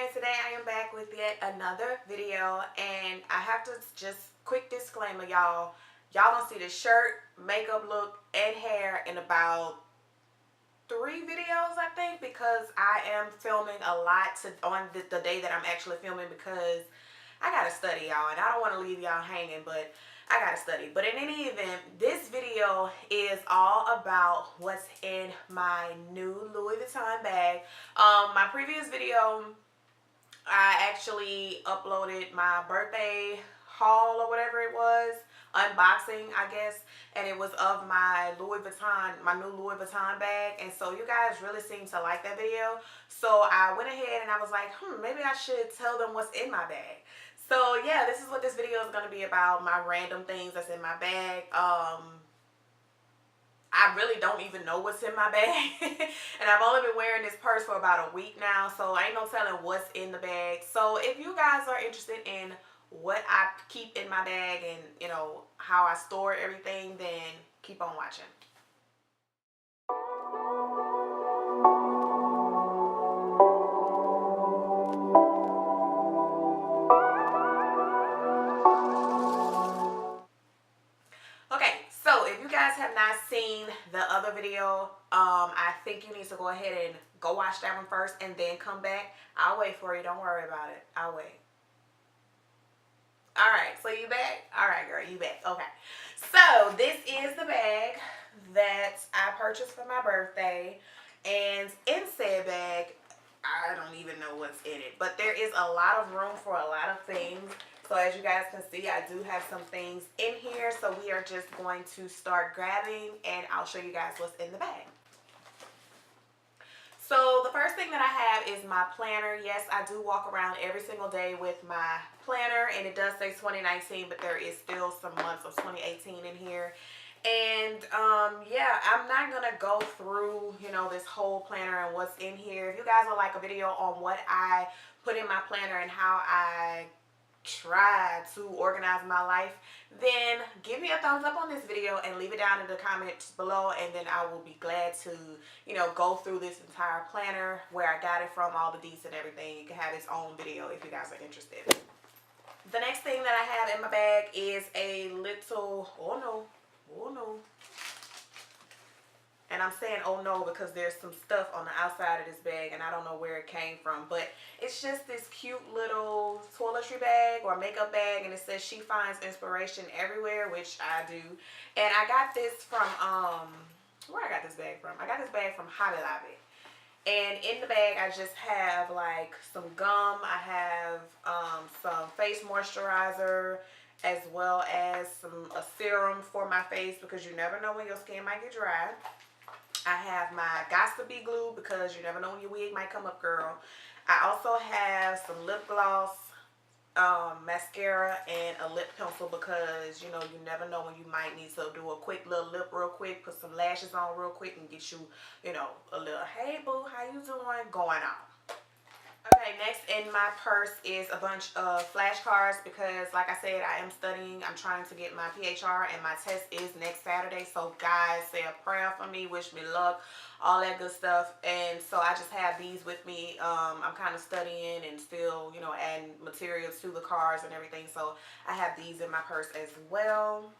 and today I am back with yet another video, and I have to just quick disclaimer, y'all don't see the shirt, makeup look, and hair in about 3 videos, I think, because I am filming a lot on the day that I'm actually filming, because I gotta study, y'all, and I don't want to leave y'all hanging, but I gotta study. But in any event, this video is all about what's in my new Louis Vuitton bag. My previous video, I actually uploaded my birthday haul or whatever it was, unboxing, I guess, and it was of my Louis Vuitton, my new Louis Vuitton bag. And so you guys really seem to like that video, so I went ahead and I was like, maybe I should tell them what's in my bag. So yeah, this is what this video is going to be about, my random things that's in my bag. I really don't even know what's in my bag. And I've only been wearing this purse for about a week now, so ain't no telling what's in the bag. So if you guys are interested in what I keep in my bag and, you know, how I store everything, then keep on watching. Okay, so if you guys have not seen the other video, I think you need to go ahead and go watch that one first and then come back. I'll wait for you. Don't worry about it. I'll wait. All right, so you back? All right, girl, you back. Okay, so this is the bag that I purchased for my birthday, and in said bag, I don't even know what's in it, but there is a lot of room for a lot of things. So as you guys can see, I do have some things in here, so we are just going to start grabbing, and I'll show you guys what's in the bag. So the first thing that I have is my planner. Yes, I do walk around every single day with my planner, and it does say 2019, but there is still some months of 2018 in here. And yeah, I'm not gonna go through, you know, this whole planner and what's in here. If you guys would like a video on what I put in my planner and how I try to organize my life, then give me a thumbs up on this video and leave it down in the comments below, and then I will be glad to, you know, go through this entire planner, where I got it from, all the deets and everything. It can have its own video if you guys are interested. The next thing that I have in my bag is a little, oh no, and I'm saying oh no because there's some stuff on the outside of this bag and I don't know where it came from, but it's just this cute little toiletry bag or makeup bag, and it says she finds inspiration everywhere, which I do. And I got this from where I got this bag from? I got this bag from DalanaB. And in the bag I just have like some gum, I have some face moisturizer, as well as a serum for my face, because you never know when your skin might get dry. I have my Gots to Be glue, because you never know when your wig might come up, girl. I also have some lip gloss, mascara, and a lip pencil, because, you know, you never know when you might need to do a quick little lip real quick, put some lashes on real quick, and get you, you know, a little, hey boo, how you doing, going on. Okay, next in my purse is a bunch of flashcards, because like I said, I am studying. I'm trying to get my PHR, and my test is next Saturday. So guys, say a prayer for me, wish me luck, all that good stuff. And so I just have these with me. I'm kind of studying and still, you know, adding materials to the cards and everything. So I have these in my purse as well.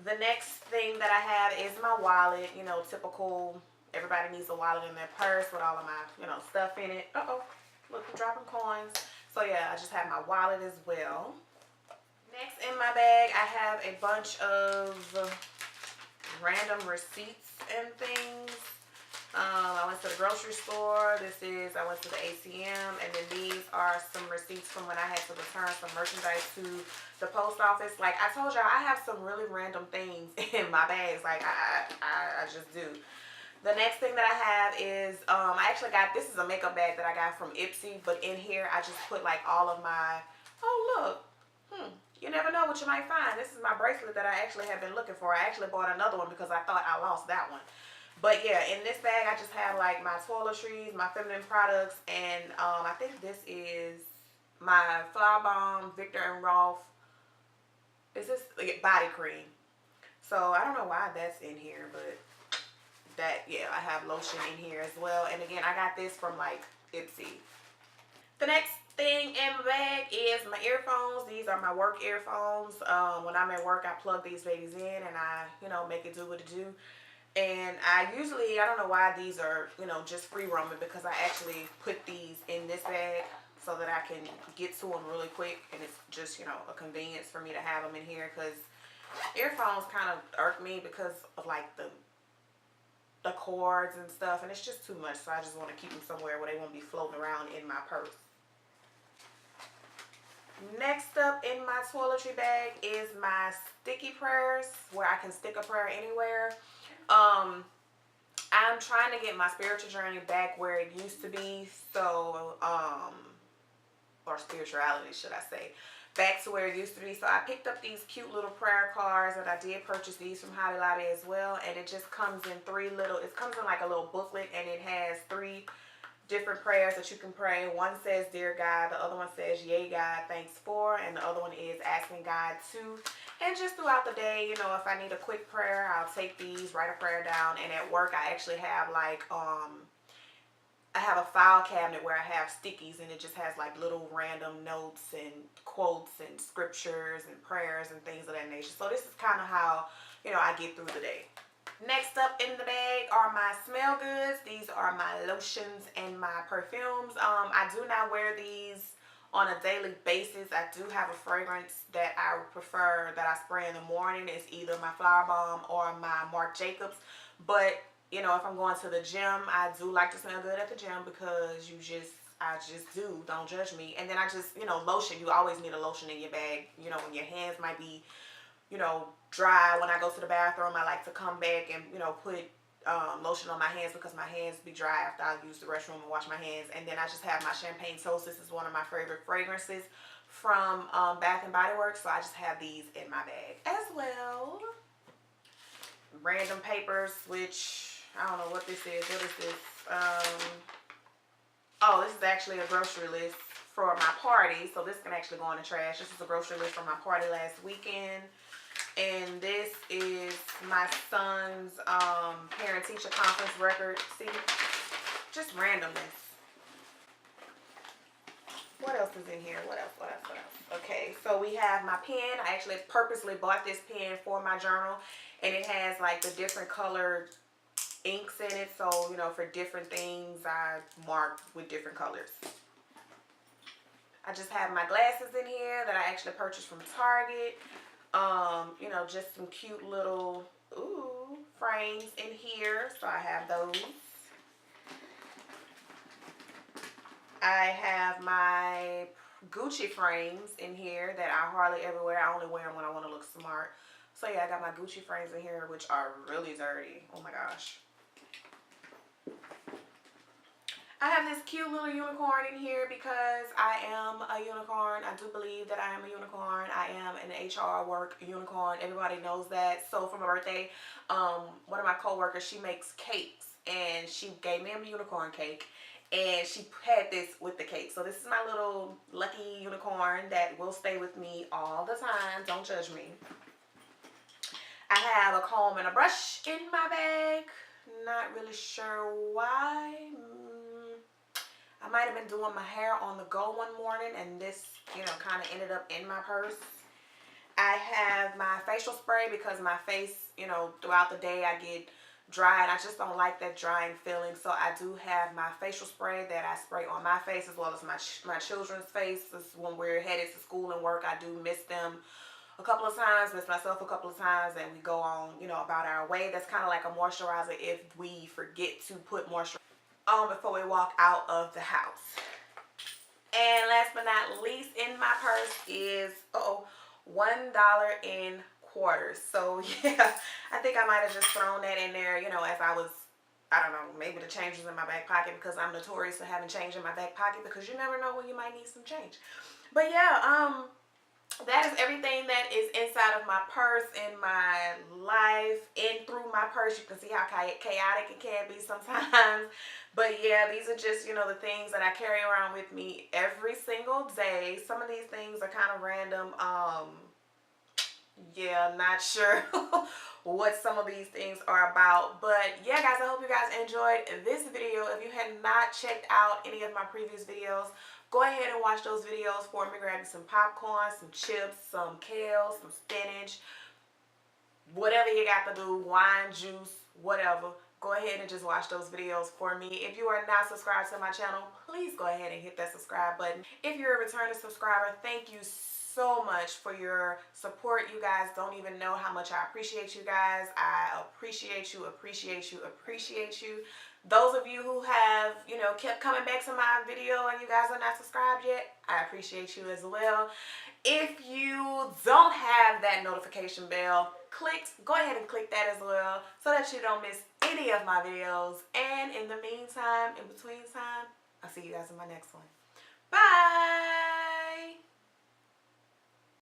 The next thing that I have is my wallet. You know, typical, everybody needs a wallet in their purse with all of my, you know, stuff in it. Look, I'm dropping coins. So yeah, I just have my wallet as well. Next in my bag, I have a bunch of random receipts and things. I went to the grocery store. I went to the ATM, and then these are some receipts from when I had to return some merchandise to the post office. Like I told y'all, I have some really random things in my bags. Like I just do. The next thing that I have is, I actually got, this is a makeup bag that I got from Ipsy, but in here I just put like all of my, oh look, you never know what you might find. This is my bracelet that I actually have been looking for. I actually bought another one because I thought I lost that one. But yeah, in this bag I just have like my toiletries, my feminine products, and I think this is my Flower Bomb Victor and Rolf, is this body cream. So I don't know why that's in here, but that, yeah, I have lotion in here as well. And again, I got this from like Ipsy. The next thing in my bag is my earphones. These are my work earphones. When I'm at work, I plug these babies in and I, make it do what it do. And I usually, I don't know why these are, just free roaming, because I actually put these in this bag so that I can get to them really quick. And it's just, a convenience for me to have them in here, because earphones kind of irk me because of like the cords and stuff. And it's just too much. So I just want to keep them somewhere where they won't be floating around in my purse. Next up in my toiletry bag is my sticky prayers, where I can stick a prayer anywhere. I'm trying to get my spiritual journey back where it used to be. So, or spirituality, should I say, back to where it used to be. So I picked up these cute little prayer cards, and I did purchase these from DalanaB as well. And it just comes in it comes in like a little booklet, and it has 3 different prayers that you can pray. One says, "Dear God," the other one says, "Yay God, thanks for," and the other one is asking God to. And just throughout the day, if I need a quick prayer, I'll take these, write a prayer down. And at work, I actually have like I have a file cabinet where I have stickies, and it just has like little random notes and quotes and scriptures and prayers and things of that nature. So this is kind of how, I get through the day. Next up in the bag are my smell goods. These are my lotions and my perfumes. I do not wear these on a daily basis. I do have a fragrance that I prefer that I spray in the morning. It's either my Flower Bomb or my Marc Jacobs. But, if I'm going to the gym, I do like to smell good at the gym, because I just do. Don't judge me. And then I just, lotion. You always need a lotion in your bag. When your hands might be, dry. When I go to the bathroom, I like to come back and, put lotion on my hands, because my hands be dry after I use the restroom and wash my hands. And then I just have my Champagne Toast. This is one of my favorite fragrances from Bath and Body Works. So I just have these in my bag as well. Random papers, which I don't know what this is. What is this? Oh, this is actually a grocery list for my party. So this can actually go in the trash. This is a grocery list for my party last weekend. And this is my son's parent-teacher conference record. See? Just randomness. What else is in here? What else? Okay, so we have my pen. I actually purposely bought this pen for my journal. And it has like the different colored inks in it. So, for different things, I mark with different colors. I just have my glasses in here that I actually purchased from Target. Just some cute little, frames in here. So I have those. I have my Gucci frames in here that I hardly ever wear. I only wear them when I want to look smart. So yeah, I got my Gucci frames in here, which are really dirty. Oh my gosh. I have this cute little unicorn in here because I am a unicorn. I do believe that I am a unicorn. I am an HR work unicorn. Everybody knows that. So for my birthday, one of my coworkers, she makes cakes, and she gave me a unicorn cake, and she had this with the cake. So this is my little lucky unicorn that will stay with me all the time. Don't judge me. I have a comb and a brush in my bag. Not really sure why. I might have been doing my hair on the go one morning, and this, kind of ended up in my purse. I have my facial spray because my face, throughout the day I get dry, and I just don't like that drying feeling. So I do have my facial spray that I spray on my face as well as my children's faces. When we're headed to school and work, I do miss them a couple of times, miss myself a couple of times, and we go on, about our way. That's kind of like a moisturizer if we forget to put moisturizer on before we walk out of the house. And last but not least in my purse is $1 in quarters. So yeah, I think I might have just thrown that in there, as I was, I don't know, maybe the change was in my back pocket, because I'm notorious for having change in my back pocket, because you never know when you might need some change. But yeah, that is everything that is inside of my purse in my life. In through my purse, you can see how chaotic it can be sometimes. But yeah, these are just, the things that I carry around with me every single day. Some of these things are kind of random. yeah, not sure what some of these things are about. But yeah, guys, I hope you guys enjoyed this video. If you had not checked out any of my previous videos, go ahead and watch those videos for me. Grab some popcorn, some chips, some kale, some spinach, whatever you got to do, wine, juice, whatever. Go ahead and just watch those videos for me. If you are not subscribed to my channel, please go ahead and hit that subscribe button. If you're a returning subscriber, thank you so much for your support. You guys don't even know how much I appreciate you guys. I appreciate you, appreciate you, appreciate you. Those of you who have, kept coming back to my video and you guys are not subscribed yet, I appreciate you as well. If you don't have that notification bell clicked, go ahead and click that as well so that you don't miss any of my videos. And in the meantime, in between time, I'll see you guys in my next one. Bye!